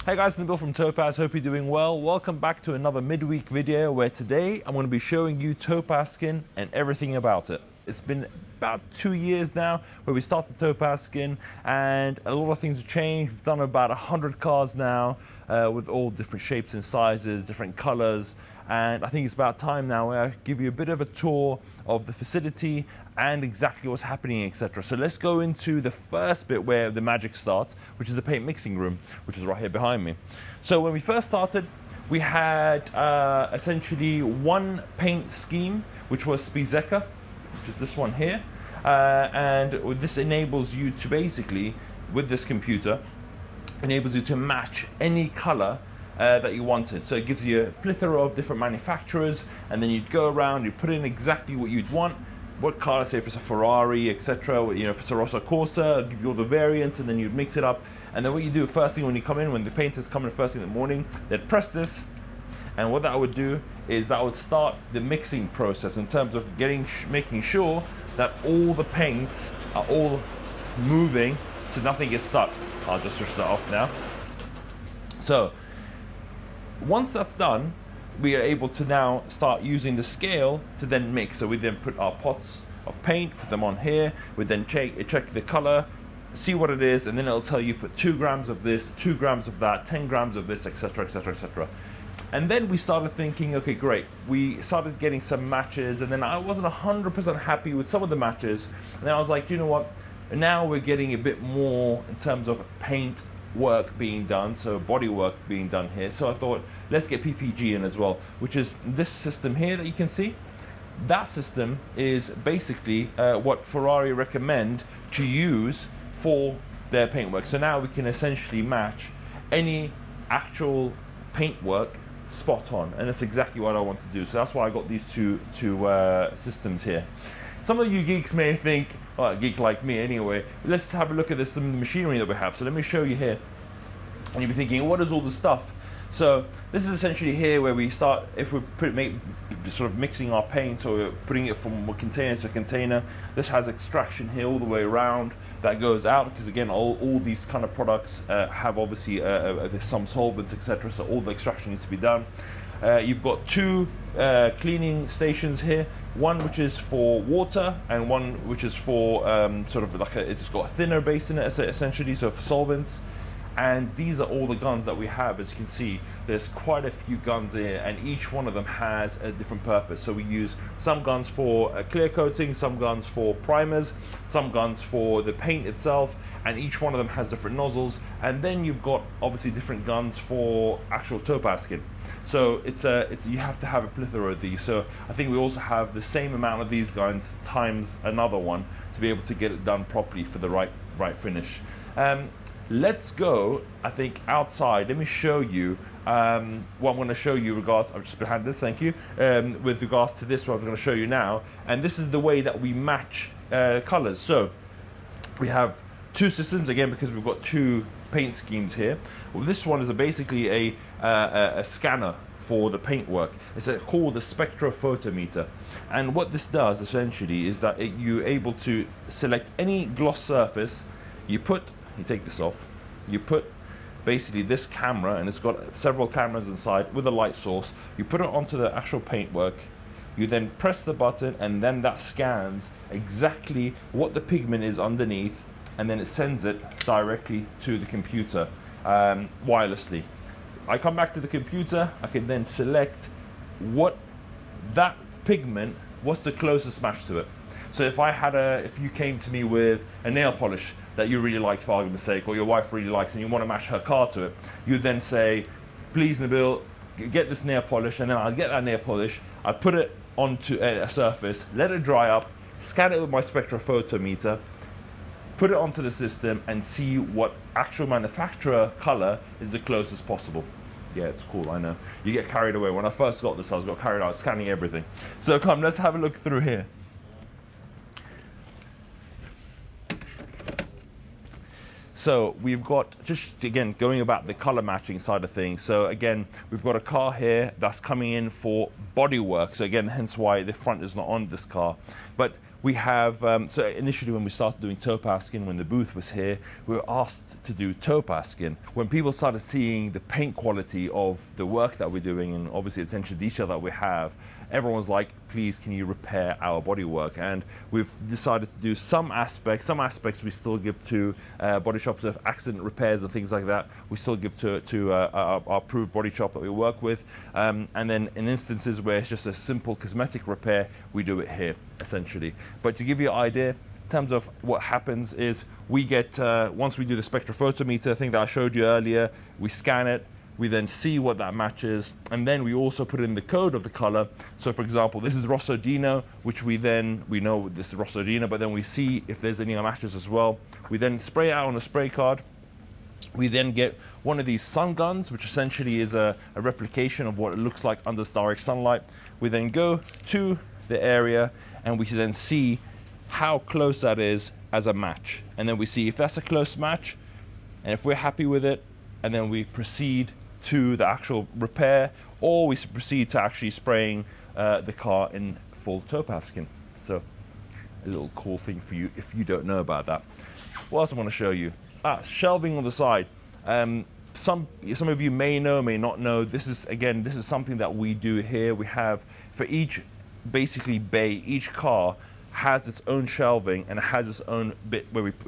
Hey guys, Nabil from Topaz, hope you're doing well. Welcome back to another midweek video where today I'm going to be showing you TopazSkin and everything about it. It's been about 2 years now where we started TopazSkin and a lot of things have changed. We've done about 100 cars now with all different shapes and sizes, different colors. And I think it's about time now where I give you a bit of a tour of the facility and exactly what's happening, etc. So let's go into the first bit where the magic starts, which is the paint mixing room, which is right here behind me. So when we first started, we had essentially one paint scheme, which was Spizeka, which is this one here. And this enables you to basically, with this computer, enables you to match any color that you wanted. So it gives you a plethora of different manufacturers, and then you'd go around, you put in exactly what you'd want, what car, say if it's a Ferrari, etc. You know, if it's a Rosso Corsa, it'll give you all the variants, and then you'd mix it up. And then what you do first thing when you come in, when the painters come in first thing in the morning, they'd press this, and what that would do is that would start the mixing process in terms of making sure that all the paints are all moving, so nothing gets stuck. I'll just switch that off now. So once that's done, we are able to now start using the scale to then mix. So we then put our pots of paint, put them on here, we then check the color, see what it is, and then it'll tell you put 2 grams of this, 2 grams of that, 10 grams of this, etc, etc, etc. And then we started thinking, okay, great. We started getting some matches, and then I wasn't 100% happy with some of the matches. And then I was like, you know what? Now we're getting a bit more in terms of paint work being done, so body work being done here. So I thought, let's get PPG in as well, which is this system here that you can see. That system is basically what Ferrari recommend to use for their paint work. So now we can essentially match any actual paint work spot on, and that's exactly what I want to do. So that's why I got these two systems here. Some of you geeks may think, well, a geek like me anyway, let's have a look at some of the machinery that we have. So let me show you here. And you'll be thinking, what is all the stuff? So this is essentially here where we start, if we sort of mixing our paint, or we're putting it from container to container. This has extraction here all the way around that goes out, because again, all these kind of products have obviously there's some solvents, etc. So all the extraction needs to be done. You've got 2 cleaning stations here, one which is for water and one which is for sort of like it's got a thinner base in it essentially, so for solvents. And these are all the guns that we have. As you can see, there's quite a few guns here, and each one of them has a different purpose. So we use some guns for clear coating, some guns for primers, some guns for the paint itself, and each one of them has different nozzles. And then you've got obviously different guns for actual TopazSkin. So you have to have a plethora of these. So I think we also have the same amount of these guns times another one to be able to get it done properly for the right finish. Let's go, I think, outside. Let me show you what I'm going to show you regards, I've just behind this, thank you, with regards to this, what I'm going to show you now. And this is the way that we match colors. So we have 2 systems, again, because we've got 2 paint schemes here. Well, this one is basically a scanner for the paint work. It's called a spectrophotometer. And what this does essentially is that you're able to select any gloss surface. You take this off, you put basically this camera, and it's got several cameras inside with a light source. You put it onto the actual paintwork, you then press the button, and then that scans exactly what the pigment is underneath, and then it sends it directly to the computer wirelessly. I come back to the computer, I can then select what that pigment, what's the closest match to it. So if you came to me with a nail polish that you really liked, for argument's sake, or your wife really likes, and you want to match her car to it, you then say, please Nabil, get this nail polish, and then I'll get that nail polish, I put it onto a surface, let it dry up, scan it with my spectrophotometer, put it onto the system, and see what actual manufacturer color is the closest possible. Yeah, it's cool, I know. You get carried away. When I first got this, I got carried out scanning everything. So come, let's have a look through here. So we've got, just again, going about the color matching side of things. So again, we've got a car here that's coming in for body work. So again, hence why the front is not on this car. But We have, so initially when we started doing TopazSkin, when the booth was here, we were asked to do TopazSkin. When people started seeing the paint quality of the work that we're doing, and obviously the attention to detail that we have, everyone's like, please, can you repair our bodywork? And we've decided to do some aspects we still give to body shops of accident repairs and things like that. We still give to our approved body shop that we work with. And then in instances where it's just a simple cosmetic repair, we do it here, essentially. But to give you an idea, in terms of what happens is we get, once we do the spectrophotometer thing that I showed you earlier, we scan it, we then see what that matches, and then we also put in the code of the color. So for example, this is Rossodino, which we know this is Rossodino, but then we see if there's any matches as well. We then spray it out on a spray card. We then get one of these sun guns, which essentially is a replication of what it looks like under direct sunlight. We then go to the area and we can then see how close that is as a match. And then we see if that's a close match, and if we're happy with it, and then we proceed to the actual repair, or we proceed to actually spraying the car in full TopazSkin. So a little cool thing for you if you don't know about that. What else I want to show you? Shelving on the side. Some of you may know, may not know, this is something that we do here. We have, for each basically bay, each car has its own shelving and it has its own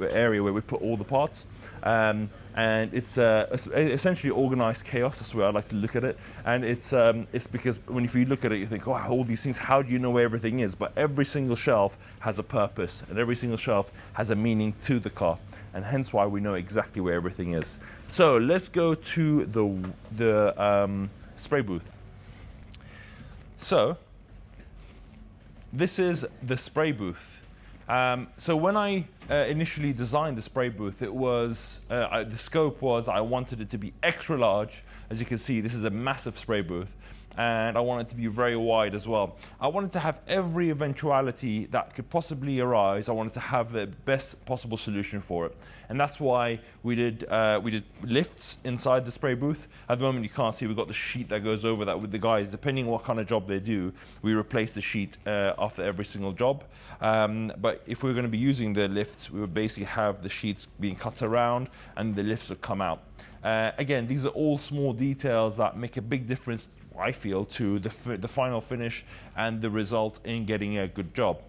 area where we put all the parts. And it's essentially organized chaos. That's the way I like to look at it. And it's because if you look at it, you think, oh, all these things, how do you know where everything is? But every single shelf has a purpose, and every single shelf has a meaning to the car, and hence why we know exactly where everything is. So let's go to the spray booth. So this is the spray booth. So when I initially designed the spray booth, it was, the scope was I wanted it to be extra large. As you can see, this is a massive spray booth. And I wanted it to be very wide as well. I wanted to have every eventuality that could possibly arise. I wanted to have the best possible solution for it. And that's why we did lifts inside the spray booth. At the moment you can't see, we've got the sheet that goes over that with the guys. Depending on what kind of job they do, we replace the sheet after every single job. But if we're going to be using the lifts, we would basically have the sheets being cut around and the lifts would come out. Again, these are all small details that make a big difference, I feel, to the final finish and the result in getting a good job.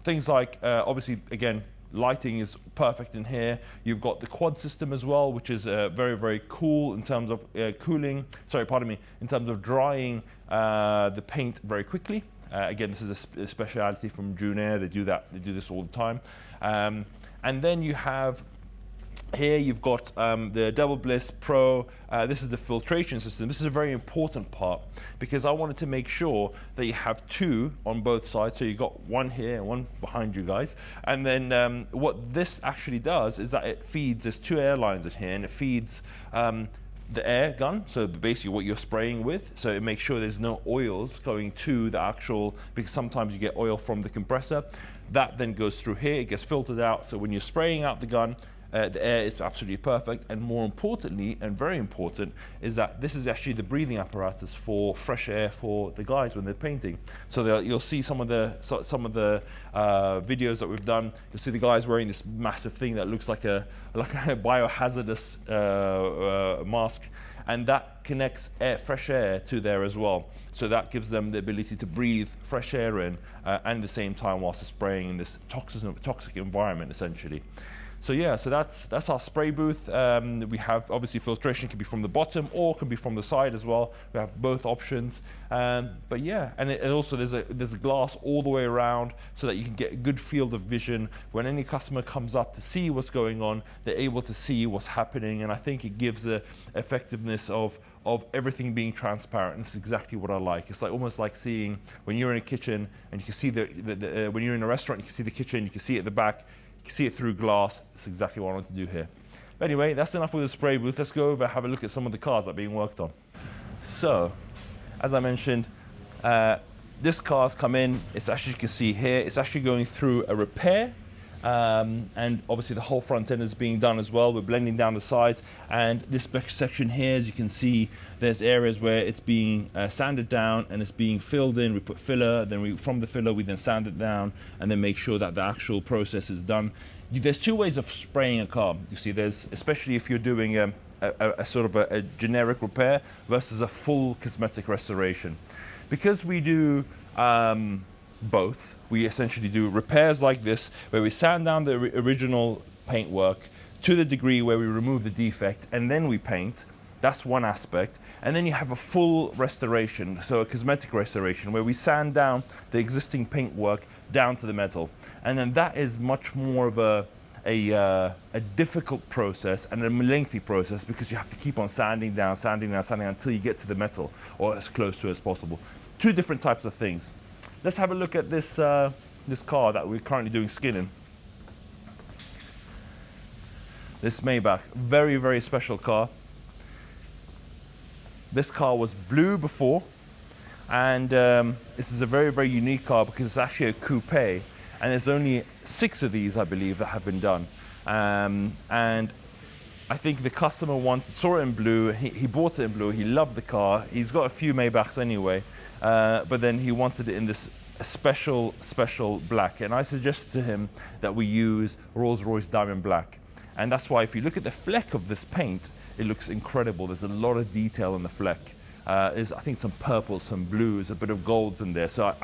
Things like, obviously, again, lighting is perfect in here. You've got the quad system as well, which is very, very cool in terms of in terms of drying the paint very quickly. Again, this is a speciality from Junair. They do this all the time. And then you have here you've got the Double Bliss Pro. This is the filtration system. This is a very important part because I wanted to make sure that you have two on both sides. So you've got one here and one behind you guys. And then what this actually does is that it feeds, there's two air lines in here, and it feeds the air gun, so basically what you're spraying with. So it makes sure there's no oils going to the actual, because sometimes you get oil from the compressor. That then goes through here, it gets filtered out. So when you're spraying out the gun, the air is absolutely perfect, and more importantly, and very important, is that this is actually the breathing apparatus for fresh air for the guys when they're painting. So you'll see some of the videos that we've done. You'll see the guys wearing this massive thing that looks like a biohazardous mask, and that connects fresh air to there as well. So that gives them the ability to breathe fresh air in, and at the same time whilst they're spraying in this toxic environment, essentially. So yeah, so that's our spray booth. We have, obviously, filtration can be from the bottom or can be from the side as well. We have both options. But yeah, and also there's a glass all the way around so that you can get a good field of vision. When any customer comes up to see what's going on, they're able to see what's happening. And I think it gives the effectiveness of everything being transparent. And it's exactly what I like. It's like almost like seeing when you're in a kitchen and you can see when you're in a restaurant, you can see the kitchen, you can see it at the back. You can see it through glass. That's exactly what I want to do here. But anyway, that's enough with the spray booth. Let's go over and have a look at some of the cars that are being worked on. So, as I mentioned, this car's come in. It's actually, you can see here, it's actually going through a repair and obviously the whole front end is being done as well. We're blending down the sides, and this section here, as you can see, there's areas where it's being sanded down and it's being filled in. We put filler, then from the filler we then sand it down and then make sure that the actual process is done. There's two ways of spraying a car. You see, there's, especially if you're doing a sort of a generic repair versus a full cosmetic restoration. Because we do both, we essentially do repairs like this, where we sand down the original paintwork to the degree where we remove the defect and then we paint. That's one aspect. And then you have a full restoration, so a cosmetic restoration, where we sand down the existing paintwork down to the metal. And then that is much more of a difficult process and a lengthy process, because you have to keep on sanding down until you get to the metal, or as close to as possible. Two different types of things. Let's have a look at this this car that we're currently doing skinning. This Maybach, very, very special car. This car was blue before, and this is a very, very unique car because it's actually a coupe, and there's only 6 of these, I believe, that have been done. And I think the customer saw it in blue, he bought it in blue, he loved the car. He's got a few Maybachs anyway, but then he wanted it in this special black, and I suggested to him that we use Rolls-Royce Diamond Black. And that's why if you look at the fleck of this paint, it looks incredible. There's a lot of detail in the fleck. There's, I think, some purples, some blues, a bit of golds in there. So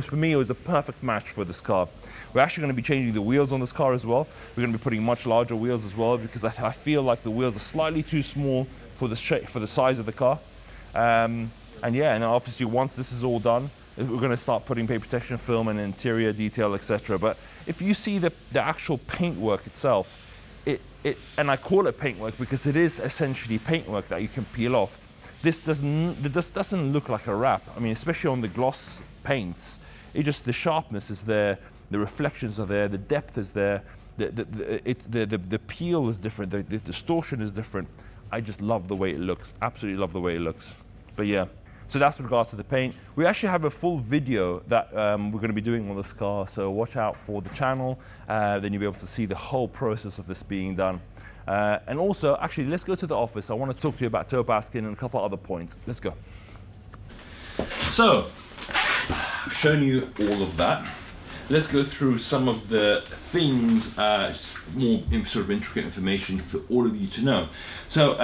for me, it was a perfect match for this car. We're actually going to be changing the wheels on this car as well. We're going to be putting much larger wheels as well, because I feel like the wheels are slightly too small for the size of the car. And yeah, and obviously once this is all done, we're going to start putting paint protection film and interior detail, etc. But if you see the actual paintwork itself, and I call it paintwork because it is essentially paintwork that you can peel off. This doesn't look like a wrap. I mean, especially on the gloss paints, the sharpness is there, the reflections are there, the depth is there, the peel is different, the distortion is different. I just love the way it looks, absolutely love the way it looks. But yeah, so that's with regards to the paint. We actually have a full video that we're going to be doing on this car, so watch out for the channel, then you'll be able to see the whole process of this being done. And also, actually, let's go to the office. I want to talk to you about TopazSkin and a couple other points. Let's go. So, I've shown you all of that. Let's go through some of the things, more sort of intricate information for all of you to know. So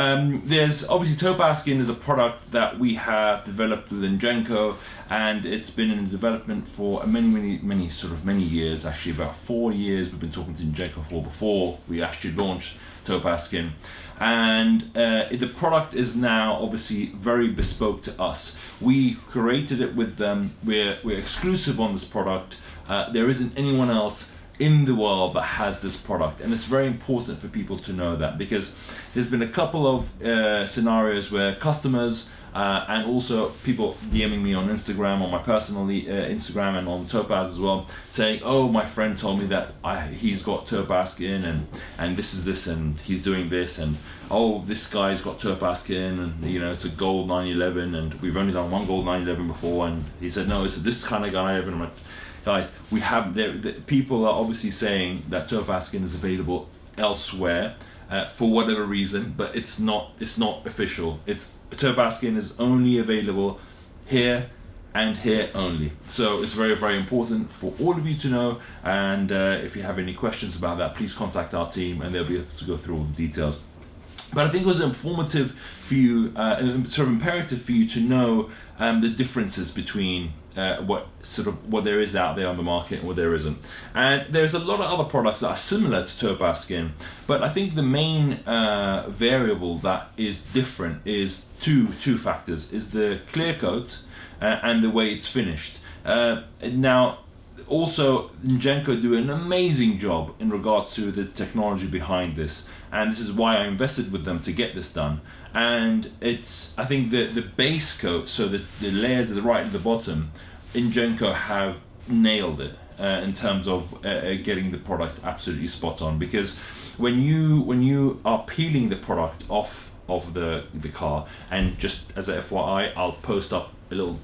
there's obviously TopazSkin is a product that we have developed within Genco, and it's been in development for many years, actually about 4 years. We've been talking to Genco for before we actually launched TopazSkin. And the product is now obviously very bespoke to us. We created it with them. We're exclusive on this product. There isn't anyone else in the world that has this product, and it's very important for people to know that, because there's been a couple of scenarios where customers and also people DMing me on Instagram, on my personal Instagram and on Topaz as well, saying, oh, my friend told me that he's got TopazSkin and this and he's doing this, and oh, this guy's got TopazSkin, and you know, it's a gold 911, and we've only done one gold 911 before, and he said no, it's this kind of guy. And I'm like, guys, we have the people are obviously saying that TopazSkin is available elsewhere for whatever reason, but it's not official. TopazSkin is only available here and here only. So it's very, very important for all of you to know, and if you have any questions about that, please contact our team and they'll be able to go through all the details. But I think it was informative for you, sort of imperative for you to know the differences between what there is out there on the market and what there isn't. And there's a lot of other products that are similar to TopazSkin, but I think the main variable that is different is two factors: is the clear coat and the way it's finished. Now, also, Genco do an amazing job in regards to the technology behind this, and this is why I invested with them to get this done. And I think the base coat, so the layers at the right and the bottom, in Genco have nailed it in terms of getting the product absolutely spot on. Because when you are peeling the product off of the car, and just as a FYI, I'll post up a little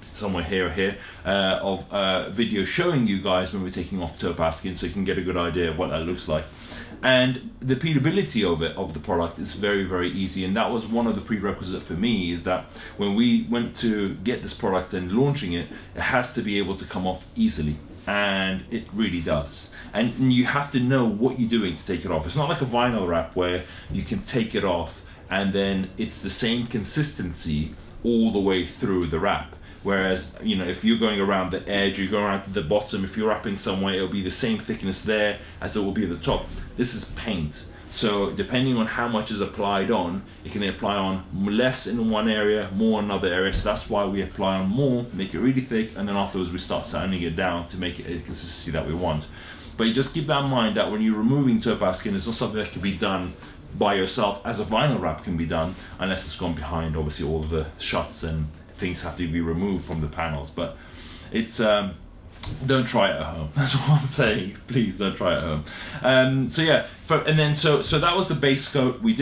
somewhere here or here of video showing you guys when we're taking off TopazSkin, so you can get a good idea of what that looks like. And the repeatability of the product is very, very easy, and that was one of the prerequisites for me, is that when we went to get this product and launching it, it has to be able to come off easily, and it really does. And you have to know what you're doing to take it off. It's not like a vinyl wrap where you can take it off and then it's the same consistency all the way through the wrap. Whereas, you know, if you're going around the edge, you go around to the bottom, if you're wrapping somewhere, it'll be the same thickness there as it will be at the top. This is paint. So depending on how much is applied on, it can apply on less in one area, more in another area. So that's why we apply on more, make it really thick, and then afterwards we start sanding it down to make it a consistency that we want. But you just keep that in mind, that when you're removing TopazSkin, it's not something that can be done by yourself as a vinyl wrap can be done, unless it's gone behind, obviously, all the shots and things have to be removed from the panels. But it's don't try it at home. That's what I'm saying. Please don't try it at home. So yeah, so that was the base coat. We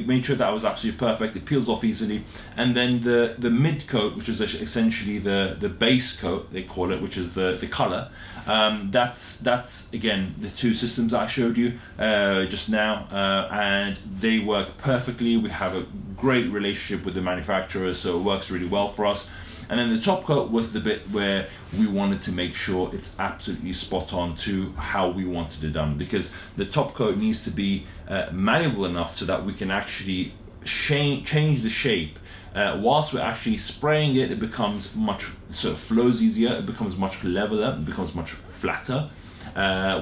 made sure that was absolutely perfect. It peels off easily. And then the mid coat, which is essentially the base coat, they call it, which is the color. That's again the two systems that I showed you just now, and they work perfectly. We have a great relationship with the manufacturer, so it works really well for us. And then the top coat was the bit where we wanted to make sure it's absolutely spot on to how we wanted it done, because the top coat needs to be malleable enough so that we can actually change the shape. Whilst we're actually spraying it, it becomes much, so it flows easier, it becomes much leveler, it becomes much flatter,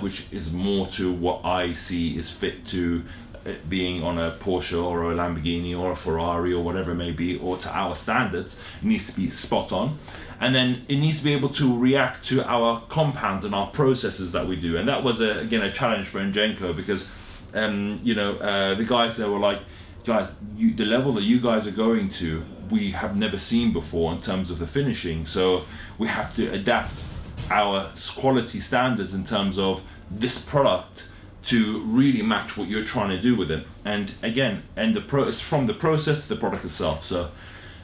which is more to what I see is fit to being on a Porsche or a Lamborghini or a Ferrari or whatever it may be, or to our standards. It needs to be spot on, and then it needs to be able to react to our compounds and our processes that we do. And that was again a challenge for Engenco, because the guys there were like, guys, the level that you guys are going to, we have never seen before in terms of the finishing, so we have to adapt our quality standards in terms of this product to really match what you're trying to do with it. And again, it's from the process to the product itself. So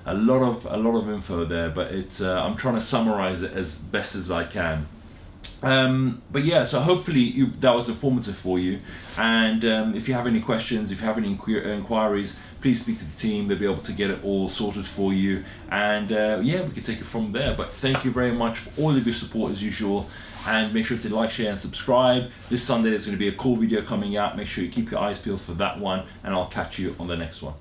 a lot of info there, but it's I'm trying to summarize it as best as I can. But yeah, so hopefully that was informative for you. And if you have any questions, if you have any inquiries, please speak to the team. They'll be able to get it all sorted for you. And yeah, we can take it from there. But thank you very much for all of your support as usual. And make sure to like, share, and subscribe. This Sunday there's going to be a cool video coming out. Make sure you keep your eyes peeled for that one. And I'll catch you on the next one.